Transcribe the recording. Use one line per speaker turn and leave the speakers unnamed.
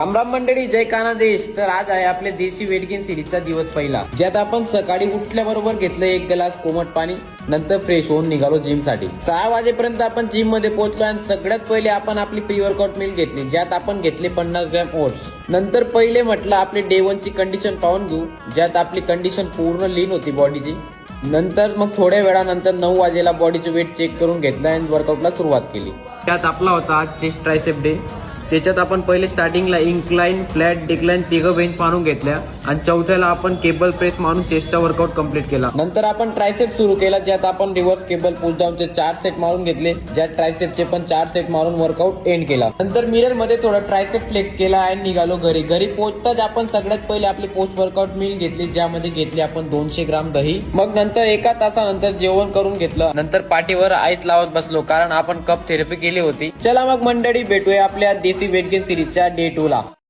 रामराम मंडळी, जय कान्हा देश. तर आज आहे आपल्या देशी वेट गेन सिरीजचा दिवस पहिला, ज्यात आपण सकाळी उठल्याबरोबर घेतलं 1 ग्लास कोमट पाणी, नंतर फ्रेश होऊन निघालो जिम साठी. 6 वाजेपर्यंत आपण जिम मध्ये पोहोचलो आणि सगळ्यात पहिले आपण आपली प्री वर्कआउट मिल घेतली, ज्यात आपण घेतले 50 ग्रॅम ओट्स. नंतर पहिले म्हटलं आपली डे 1 ची कंडिशन पाहून घेऊ, ज्यात आपली कंडिशन पूर्ण लीन होती बॉडीची. नंतर मग थोड्या वेळानंतर 9 वाजेला बॉडीचं वेट चेक करून घेतलं आणि वर्कआउटला सुरुवात केली. त्यात आपला होता आज चेस्ट ट्रायसेप डे. त्याच्यात आपण पहिले स्टार्टिंगला इन्क्लाइन, फ्लॅट, डिक्लाइन तिघं बेंच मारून घेतल्या आणि चौथ्याला आपण केबल प्रेस मारून चेस्टचा वर्कआउट कंप्लीट केला. नंतर आपण ट्रायसेप सुरू केला, ज्यात आपण रिव्हर्स केबल पुश डाऊनचे 4 सेट मारून घेतले, ज्यात ट्रायसेपचे पण 4 सेट मारून वर्कआउट एंड केला. नंतर मिरर मध्ये थोडा ट्रायसेप फ्लेक्स केला आणि निघालो घरी. घरी पोहोचताच आपण सगळ्यात पहिले आपली पोस्ट वर्कआउट मील घेतली, ज्यामध्ये घेतली आपण 200 ग्राम दही. मग नंतर 1 तासानंतर जेवण करून घेतलं. नंतर पाठीवर आईस लावत बसलो, कारण आपण कप थेरपी केली होती. चला मग मंडळी, भेटूया आपल्या देशी वेट गेन सिरीजच्या डे 2 ला.